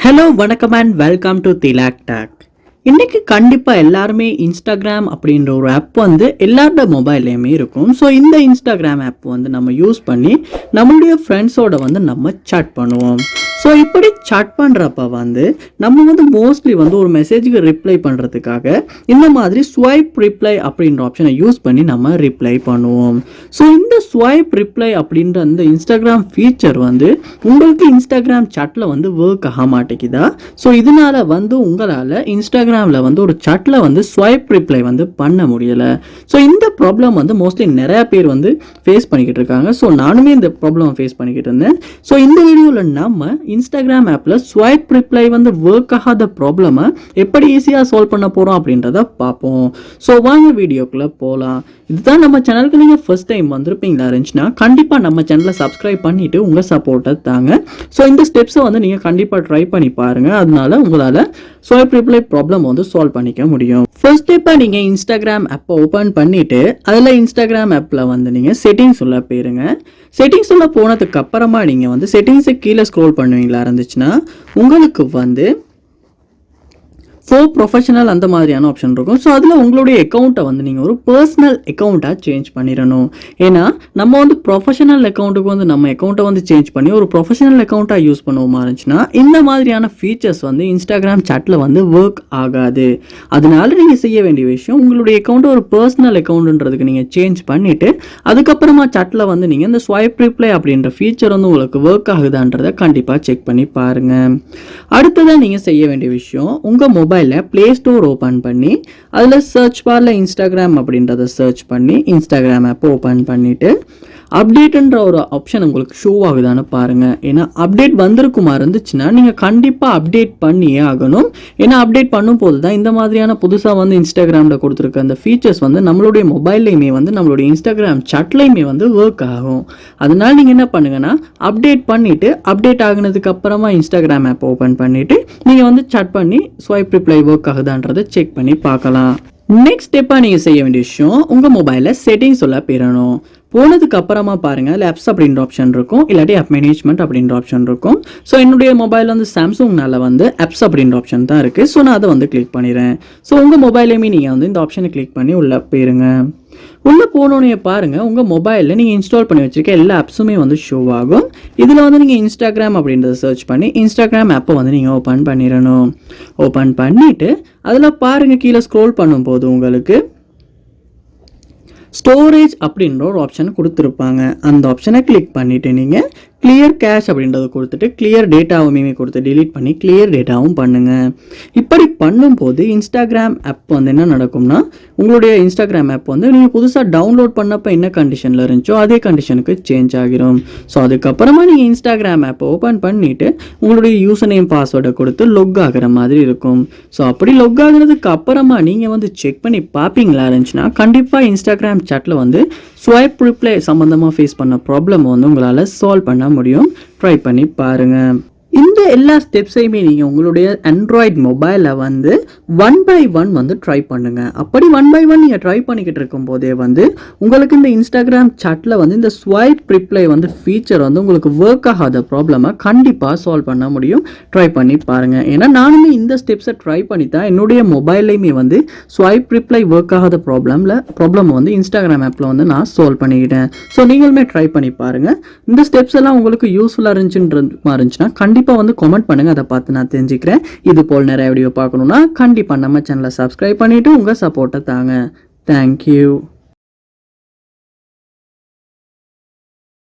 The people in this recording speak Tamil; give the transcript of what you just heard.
ஹலோ வணக்கம் அண்ட் வெல்கம் டு ThilakTech. இன்றைக்கி கண்டிப்பாக எல்லாருமே இன்ஸ்டாகிராம் அப்படின்ற ஒரு ஆப் வந்து எல்லாரோட மொபைல்லையுமே இருக்கும். ஸோ இந்த இன்ஸ்டாகிராம் ஆப் வந்து நம்ம யூஸ் பண்ணி நம்மளுடைய ஃப்ரெண்ட்ஸோட வந்து நம்ம சாட் பண்ணுவோம். ஸோ இப்படி சாட் பண்ணுறப்ப வந்து நம்ம வந்து மோஸ்ட்லி வந்து ஒரு மெசேஜுக்கு ரிப்ளை பண்ணுறதுக்காக இந்த மாதிரி ஸ்வைப் ரிப்ளை அப்படின்ற ஆப்ஷனை யூஸ் பண்ணி நம்ம ரிப்ளை பண்ணுவோம். ஸோ இந்த ஸ்வைப் ரிப்ளை அப்படின்ற அந்த இன்ஸ்டாகிராம் ஃபீச்சர் வந்து உங்களுக்கு இன்ஸ்டாகிராம் சாட்டில் வந்து ஒர்க் ஆக மாட்டேங்குதா? ஸோ இதனால் வந்து உங்களால் இன்ஸ்டாகிராமில் வந்து ஒரு சாட்டில் வந்து ஸ்வைப் ரிப்ளை வந்து பண்ண முடியலை. ஸோ இந்த ப்ராப்ளம் வந்து மோஸ்ட்லி நிறையா பேர் வந்து ஃபேஸ் பண்ணிக்கிட்டு இருக்காங்க. ஸோ நானுமே இந்த ப்ராப்ளம் ஃபேஸ் பண்ணிக்கிட்டு இருந்தேன். ஸோ இந்த வீடியோவில் நம்ம இன்ஸ்டாகிராம் ஆப்பில் ஸ்வைப் ரிப்ளை வந்து ஒர்க் ஆகாத ப்ராப்ளமை எப்படி ஈஸியாக சால்வ் பண்ண போகிறோம் அப்படின்றத பார்ப்போம். ஸோ வாங்க வீடியோக்குள்ளே போகலாம். இதுதான் நம்ம சேனலுக்கு நீங்கள் ஃபர்ஸ்ட் டைம் வந்திருப்பீங்களா இருந்துச்சுன்னா கண்டிப்பாக நம்ம சேனலை சப்ஸ்கிரைப் பண்ணிவிட்டு உங்கள் சப்போர்ட்டை தாங்க. ஸோ இந்த ஸ்டெப்ஸை வந்து நீங்கள் கண்டிப்பாக ட்ரை பண்ணி பாருங்கள். அதனால உங்களால் ஸ்வைப் ரிப்ளை ப்ராப்ளம் வந்து சால்வ் பண்ணிக்க முடியும். ஃபர்ஸ்ட் ஸ்டெப்பாக நீங்கள் இன்ஸ்டாகிராம் ஆப்பை ஓப்பன் பண்ணிவிட்டு அதில் இன்ஸ்டாகிராம் ஆப்பில் வந்து நீங்கள் செட்டிங்ஸ் உள்ள போயிருங்க. செட்டிங்ஸ் உள்ள போனதுக்கு அப்புறமா நீங்கள் வந்து செட்டிங்ஸை கீழே ஸ்க்ரோல் பண்ணுவீங்களா இருந்துச்சுன்னா உங்களுக்கு வந்து ப்ரொஃபஷனல் அந்த மாதிரியான ஆப்ஷன் இருக்கும். ஸோ அதில் உங்களுடைய அக்கௌண்ட்டை வந்து நீங்கள் ஒரு பர்சனல் அக்கௌண்ட்டாக சேஞ்ச் பண்ணிடணும். ஏன்னா நம்ம வந்து ப்ரொஃபஷனல் அக்கௌண்ட்டுக்கு வந்து நம்ம அக்கௌண்ட்டை வந்து சேஞ்ச் பண்ணி ஒரு ப்ரொஃபஷனல் அக்கௌண்ட்டாக யூஸ் பண்ணுவோமா இருந்துச்சுன்னா இந்த மாதிரியான ஃபீச்சர்ஸ் வந்து இன்ஸ்டாகிராம் சாட்டில் வந்து ஒர்க் ஆகாது. அதனால நீங்கள் செய்ய வேண்டிய விஷயம் உங்களுடைய அக்கௌண்ட்டை ஒரு பர்சனல் அக்கௌண்ட்டுன்றதுக்கு நீங்கள் சேஞ்ச் பண்ணிவிட்டு அதுக்கப்புறமா சாட்டில் வந்து நீங்கள் இந்த ஸ்வைப் ரிப்ளை அப்படின்ற ஃபீச்சர் வந்து உங்களுக்கு ஒர்க் ஆகுதான்றதை கண்டிப்பாக செக் பண்ணி பாருங்கள். அடுத்ததான் நீங்கள் செய்ய வேண்டிய விஷயம் உங்கள் மொபைலில் ப்ளே ஸ்டோர் ஓப்பன் பண்ணி அதில் சர்ச் பாரில் இன்ஸ்டாகிராம் அப்படின்றத சர்ச் பண்ணி இன்ஸ்டாகிராம் ஆப்பை ஓப்பன் பண்ணிவிட்டு அப்டேட்டுன்ற ஒரு ஆப்ஷன் உங்களுக்கு ஷோ ஆகுதான்னு பாருங்கள். ஏன்னா அப்டேட் வந்திருக்குமா இருந்துச்சுன்னா நீங்கள் கண்டிப்பாக அப்டேட் பண்ணியே ஆகணும். ஏன்னா அப்டேட் பண்ணும் போது தான் இந்த மாதிரியான புதுசாக வந்து இன்ஸ்டாகிராமில் கொடுத்துருக்க அந்த ஃபீச்சர்ஸ் வந்து நம்மளுடைய மொபைல்லையுமே வந்து நம்மளுடைய இன்ஸ்டாகிராம் சாட்லையுமே வந்து ஒர்க் ஆகும். அதனால நீங்கள் என்ன பண்ணுங்கன்னா அப்டேட் பண்ணிவிட்டு அப்டேட் ஆகினதுக்கு அப்புறமா இன்ஸ்டாகிராம் ஆப் ஓப்பன் பண்ணிவிட்டு நீங்கள் வந்து சாட் பண்ணி ஸ்வைப் ரிப்ளை ஒர்க் ஆகுதான்றதை செக் பண்ணி பார்க்கலாம். நெக்ஸ்ட் ஸ்டெப்பாக நீங்கள் செய்ய வேண்டிய விஷயம் உங்கள் மொபைலில் செட்டிங்ஸ் உள்ள போயிடணும். போனதுக்கு அப்புறமா பாருங்கள் அதில் ஆப்ஸ் அப்படின்ற ஆப்ஷன் இருக்கும், இல்லாட்டி ஆப் மேனேஜ்மெண்ட் அப்படின்ற ஆப்ஷன் இருக்கும். ஸோ என்னுடைய மொபைல் வந்து சாம்சங்னால வந்து ஆப்ஸ் அப்படின்ற ஆப்ஷன் தான் இருக்குது. ஸோ நான் அதை வந்து கிளிக் பண்ணிடுறேன். ஸோ உங்கள் மொபைலையுமே நீங்கள் வந்து இந்த ஆப்ஷனை கிளிக் பண்ணி உள்ளே போயிருங்க. உள்ளே போனோடனே பாருங்கள் உங்கள் மொபைலில் நீங்கள் இன்ஸ்டால் பண்ணி வச்சுருக்க எல்லா ஆப்ஸுமே வந்து ஷோ ஆகும். இதில் வந்து நீங்கள் இன்ஸ்டாகிராம் அப்படின்றத சர்ச் பண்ணி இன்ஸ்டாகிராம் ஆப்பை வந்து நீங்கள் ஓப்பன் பண்ணிடணும். ஓப்பன் பண்ணிவிட்டு அதில் பாருங்கள் கீழே ஸ்க்ரோல் பண்ணும்போது உங்களுக்கு ஸ்டோரேஜ் அப்படின்ற ஒரு ஆப்ஷன் கொடுத்துருப்பாங்க. அந்த ஆப்ஷனை கிளிக் பண்ணிவிட்டு நீங்கள் கிளியர் கேஷ் அப்படின்றத கொடுத்துட்டு கிளியர் டேட்டாவுமே கொடுத்து டிலீட் பண்ணி கிளியர் டேட்டாவும் பண்ணுங்கள். இப்படி பண்ணும்போது இன்ஸ்டாகிராம் ஆப் வந்து என்ன நடக்கும்னா உங்களுடைய இன்ஸ்டாகிராம் ஆப் வந்து நீங்கள் புதுசாக டவுன்லோட் பண்ணப்போ என்ன கண்டிஷனில் இருந்துச்சோ அதே கண்டிஷனுக்கு சேஞ்ச் ஆகிரும். ஸோ அதுக்கப்புறமா நீங்கள் இன்ஸ்டாகிராம் ஆப்பை ஓப்பன் பண்ணிவிட்டு உங்களுடைய யூசர் நேம் பாஸ்வேர்டை கொடுத்து லொக் ஆகிற மாதிரி இருக்கும். ஸோ அப்படி லொக் ஆகுறதுக்கு அப்புறமா நீங்கள் வந்து செக் பண்ணி பார்ப்பீங்களா இருந்துச்சுன்னா கண்டிப்பாக இன்ஸ்டாகிராம் சாட்டில் வந்து ஸ்வைப் ரிப்ளை சம்மந்தமாக ஃபேஸ் பண்ண ப்ராப்ளம் வந்து உங்களால் சால்வ் பண்ண முடியும். ட்ரை பண்ணி பாருங்கள். இந்த எல்லா ஸ்டெப்ஸையுமே நீங்கள் உங்களுடைய ஆண்ட்ராய்ட் மொபைலில் வந்து 1 by 1 வந்து ட்ரை பண்ணுங்கள். அப்படி 1 by 1 நீங்கள் ட்ரை பண்ணிக்கிட்டு இருக்கும் போதே வந்து உங்களுக்கு இந்த இன்ஸ்டாகிராம் சாட்டில் வந்து இந்த ஸ்வைப் ரிப்ளை வந்து ஃபீச்சர் வந்து உங்களுக்கு ஒர்க் ஆகாத ப்ராப்ளமை கண்டிப்பாக சால்வ் பண்ண முடியும். ட்ரை பண்ணி பாருங்கள். ஏன்னா நானுமே இந்த ஸ்டெப்ஸை ட்ரை பண்ணி தான் என்னுடைய மொபைல்லையுமே வந்து ஸ்வைப் ரிப்ளை ஒர்க் ஆகாத ப்ராப்ளம் வந்து இன்ஸ்டாகிராம் ஆப்பில் வந்து நான் சால்வ் பண்ணிக்கிட்டேன். ஸோ நீங்களுமே ட்ரை பண்ணி பாருங்கள். இந்த ஸ்டெப்ஸ் எல்லாம் உங்களுக்கு யூஸ்ஃபுல்லாக இருந்துச்சுன்னா கண்டிப்பாக வந்து கமெண்ட் பண்ணுங்க. அதை பார்த்து நான் தெரிஞ்சுக்கிறேன். இது போல் நிறைய வீடியோ பார்க்கணும்னா கண்டிப்பாக நம்ம சேனலை சப்ஸ்கிரைப் பண்ணிவிட்டு உங்கள் சப்போர்ட்டை தாங்க. தேங்க்யூ.